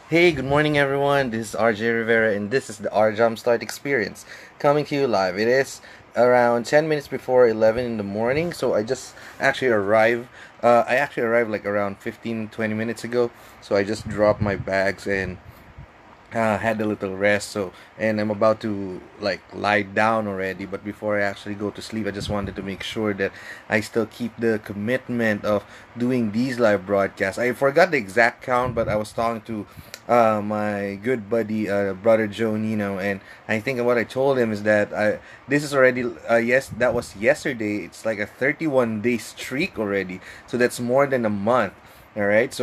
Hey, good morning everyone. This is RJ Rivera and this is the R Jumpstart Experience coming to you live. It is around 10 minutes before 11 in the morning, so I actually arrived like around 15-20 minutes ago. So I just dropped my bags and had a little rest. And I'm about to like lie down already, but before I actually go to sleep, I just wanted to make sure that I still keep the commitment of doing these live broadcasts. I forgot the exact count, but I was talking to my good buddy, brother Joe Nino, and I think what I told him is that this is already yes, that was yesterday. It's like a 31-day streak already, so that's more than a month. All right,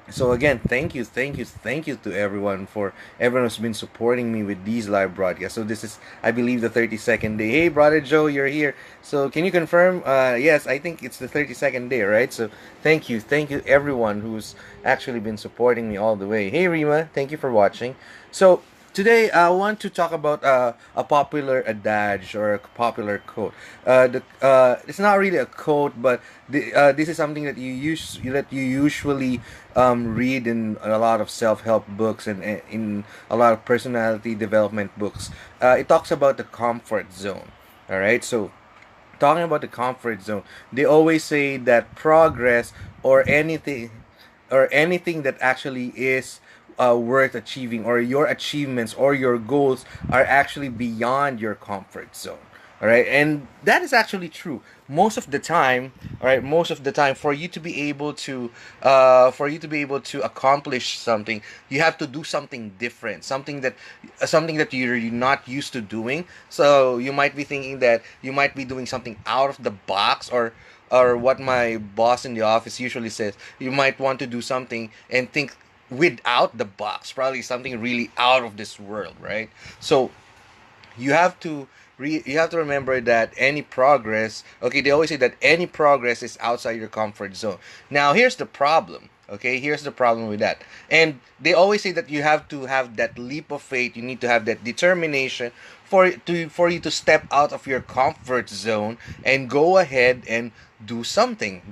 so again, thank you to everyone who's been supporting me with these live broadcasts. So this is, I believe, the 32nd day. Hey, brother Joe, you're here. So can you confirm? Yes, I think it's the 32nd day, right? So thank you everyone who's actually been supporting me all the way. Hey, Rima, thank you for watching. So today I want to talk about a popular adage or a popular quote. It's not really a quote, but this is something that you usually read in a lot of self-help books and in a lot of personality development books. It talks about the comfort zone. All right, so talking about the comfort zone, they always say that progress or anything that actually is worth achieving, or your achievements or your goals are actually beyond your comfort zone. All right, and that is actually true most of the time. All right, most of the time, for you to be able to accomplish something, you have to do something different, something that you're not used to doing. So you might be thinking that you might be doing something out of the box, or what my boss in the office usually says, you might want to do something and think without the box, probably something really out of this world, right? So you have to you have to remember that any progress, okay, they always say that any progress is outside your comfort zone. Now here's the problem. Okay, here's the problem with that. And they always say that you have to have that leap of faith, you need to have that determination for you to step out of your comfort zone and go ahead and do something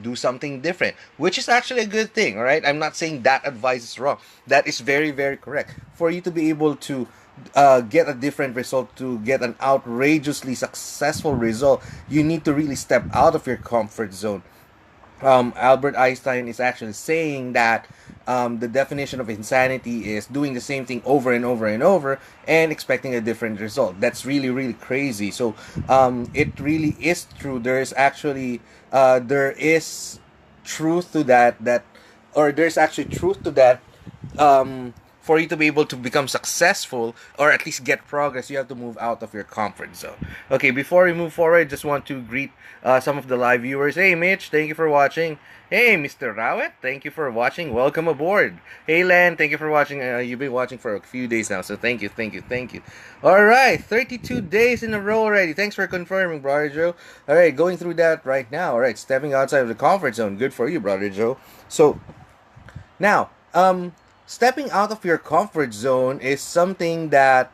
different, which is actually a good thing. All right, I'm not saying that advice is wrong. That is very, very correct. For you to be able to get a different result, to get an outrageously successful result, you need to really step out of your comfort zone. Albert Einstein is actually saying that the definition of insanity is doing the same thing over and over and over and expecting a different result. That's really, really crazy. So it really is true. There is truth to there's actually truth to that. For you to be able to become successful or at least get progress, you have to move out of your comfort zone. Okay, before we move forward, just want to greet some of the live viewers. Hey, Mitch, thank you for watching. Hey, Mr. Rawet, thank you for watching. Welcome aboard. Hey, Len, thank you for watching. You've been watching for a few days now, so thank you. All right, 32 days in a row already. Thanks for confirming, brother Joe. All right, going through that right now. All right, stepping outside of the comfort zone. Good for you, brother Joe. So now, stepping out of your comfort zone is something that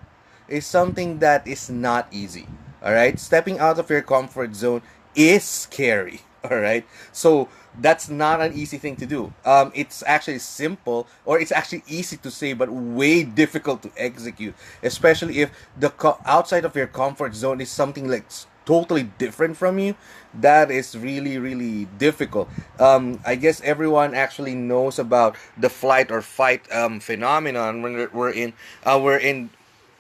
is not easy. All right, stepping out of your comfort zone is scary. All right, so that's not an easy thing to do. It's actually simple, or it's actually easy to say, but way difficult to execute. Especially if the outside of your comfort zone is something like totally different from you. That is really, really difficult. I guess everyone actually knows about the flight or fight phenomenon when we're in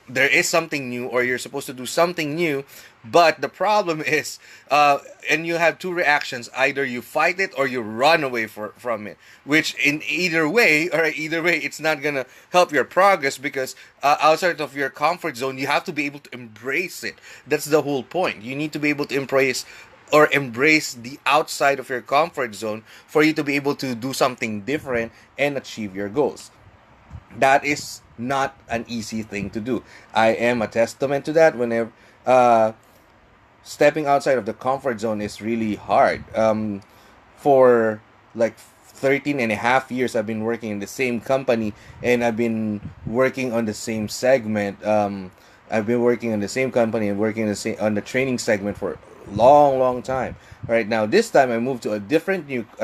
there is something new, or you're supposed to do something new, but the problem is and you have two reactions: either you fight it or you run away from it, which in either way it's not gonna help your progress, because outside of your comfort zone, you have to be able to embrace it. That's the whole point. You need to be able to embrace the outside of your comfort zone for you to be able to do something different and achieve your goals. That is not an easy thing to do. I am a testament to that. Whenever stepping outside of the comfort zone is really hard. For like 13 and a half years, I've been working in the same company, and I've been working on the same segment. I've been working on the same company and working on the training segment for a long, long time. Right now, this time I moved to a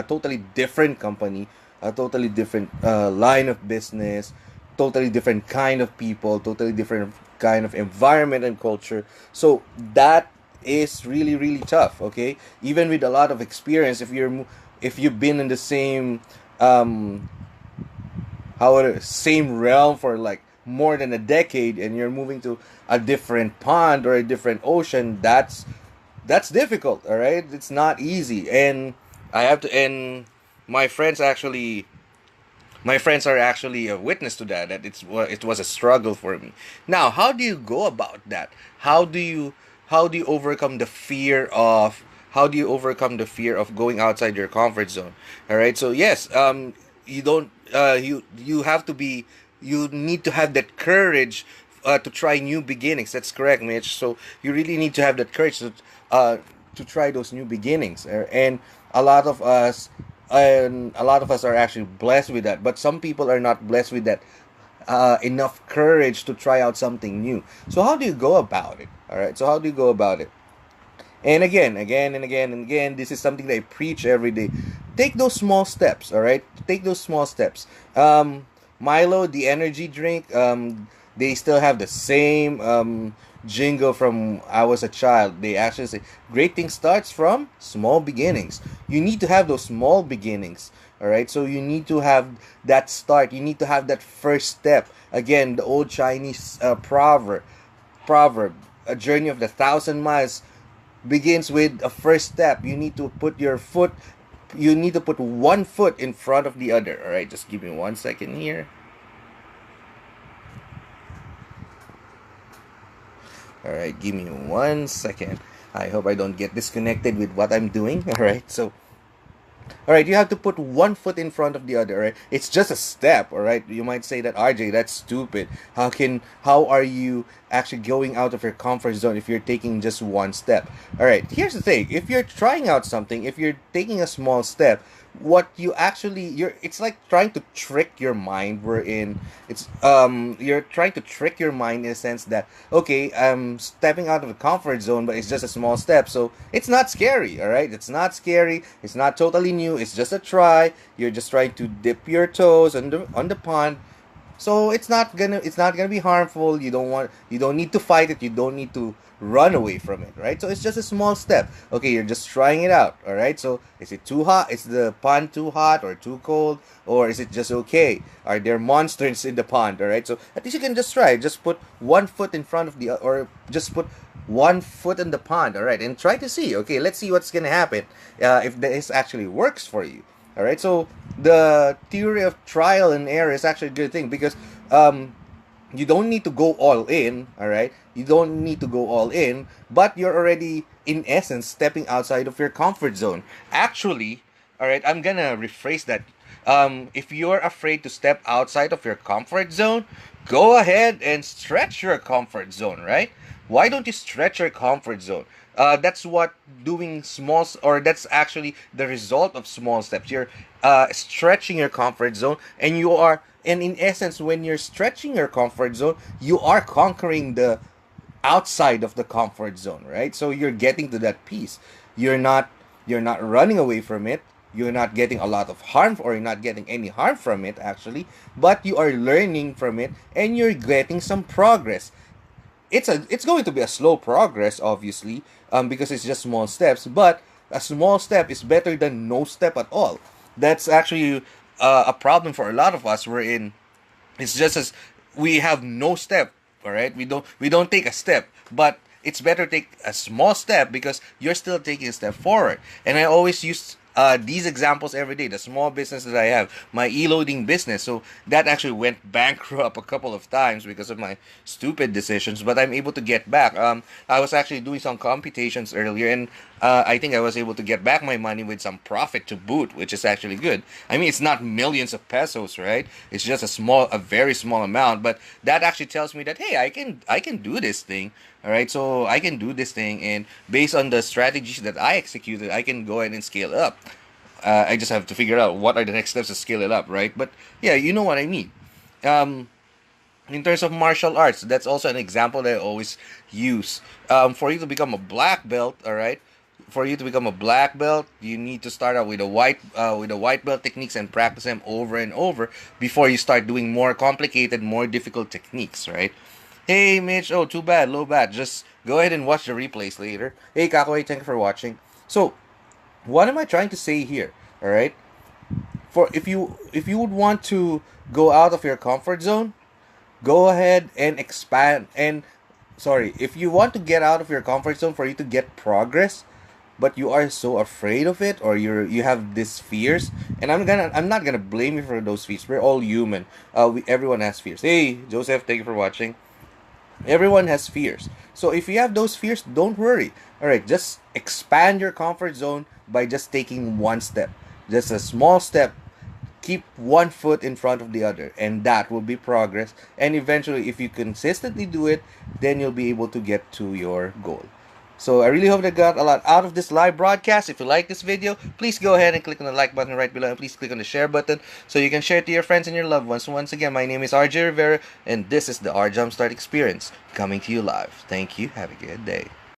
totally different company, a totally different line of business, totally different kind of people, totally different kind of environment and culture. So that is really really tough. Okay, even with a lot of experience, if you've been in the same um same realm for like more than a decade, and you're moving to a different pond or a different ocean, that's difficult. All right, it's not easy, and I have to and my friends actually my friends are actually a witness to that, it was a struggle for me. Now, how do you go about that? How do you overcome the fear of going outside your comfort zone? All right, so yes, you don't you have to be you need to have that courage to try new beginnings. That's correct, Mitch. So you really need to have that courage uh, to try those new beginnings. And a lot of us, a lot of us are actually blessed with that. But some people are not blessed with that enough courage to try out something new. So how do you go about it? All right. So how do you go about it? And again, this is something that I preach every day. Take those small steps, all right? Take those small steps. Milo, the energy drink, they still have the same jingle from I was a child. They actually say, great thing starts from small beginnings. You need to have those small beginnings, all right? So you need to have that start. You need to have that first step. Again, the old Chinese proverb, a journey of the 1,000 miles begins with a first step. You need to put one foot in front of the other. All right, just give me 1 second here. All right, give me 1 second. I hope I don't get disconnected with what I'm doing. All right, so all right, you have to put one foot in front of the other, right? It's just a step, all right? You might say that, RJ, that's stupid. How are you actually going out of your comfort zone if you're taking just one step? All right, here's the thing. If you're trying out something, if you're taking a small step, what you actually you're it's like trying to trick your mind. You're trying to trick your mind in a sense that, okay, I'm stepping out of the comfort zone, but it's just a small step, so it's not scary. All right, it's not scary, it's not totally new, it's just a try. You're just trying to dip your toes on the pond, so it's not gonna be harmful. You don't need to fight it, you don't need to run away from it, right? So it's just a small step. Okay, you're just trying it out. All right, so is it too hot? Is the pond too hot or too cold, or is it just okay? Are there monsters in the pond? All right, so at least you can just try, just put one foot in front of the or just put one foot in the pond. All right, and try to see, okay, let's see what's gonna happen if this actually works for you. All right, so the theory of trial and error is actually a good thing, because you don't need to go all in. All right, you don't need to go all in, but you're already in essence stepping outside of your comfort zone. Actually, all right, I'm gonna rephrase that. If you're afraid to step outside of your comfort zone, go ahead and stretch your comfort zone, right? Why don't you stretch your comfort zone? That's what doing or that's actually the result of small steps. You're stretching your comfort zone, and in essence, when you're stretching your comfort zone, you are conquering the outside of the comfort zone, right? So you're getting to that peace. You're not you're not running away from it. You're not getting a lot of harm, or you're not getting any harm from it actually, but you are learning from it, and you're getting some progress. It's going to be a slow progress, obviously, because it's just small steps, but a small step is better than no step at all. That's actually a problem for a lot of us. We're in It's just as we have no step. All right, we don't take a step, but it's better take a small step, because you're still taking a step forward. And I always use these examples every day. The small business that I have, my e-loading business, so that actually went bankrupt a couple of times because of my stupid decisions, but I'm able to get back. I was actually doing some computations earlier, and I think I was able to get back my money with some profit to boot, which is actually good. I mean, it's not millions of pesos, right? It's just a very small amount, but that actually tells me that, hey, I can do this thing. All right, so I can do this thing, and based on the strategies that I executed, I can go ahead and scale up. I just have to figure out what are the next steps to scale it up, right? But yeah, you know what I mean. Um, in terms of martial arts, that's also an example that I always use. For you to become a black belt, all right, For you to become a black belt, you need to start out with a white belt techniques and practice them over and over before you start doing more complicated, more difficult techniques, right? Hey Mitch, oh too bad, low bat. Just go ahead and watch the replays later. Hey Kakoy, thank you for watching. So, what am I trying to say here? All right, for if you would want to go out of your comfort zone, go ahead and expand and sorry, if you want to get out of your comfort zone for you to get progress, but you are so afraid of it, or you have these fears, and I'm not gonna blame you for those fears. We're all human. Everyone has fears. Hey Joseph, thank you for watching. Everyone has fears. So if you have those fears, don't worry. All right, just expand your comfort zone by just taking one step, just a small step. Keep one foot in front of the other, and that will be progress. And eventually, if you consistently do it, then you'll be able to get to your goal. So I really hope that got a lot out of this live broadcast. If you like this video, please go ahead and click on the like button right below, and please click on the share button so you can share it to your friends and your loved ones. So once again, my name is RJ Rivera, and this is the R Jumpstart Experience coming to you live. Thank you. Have a good day.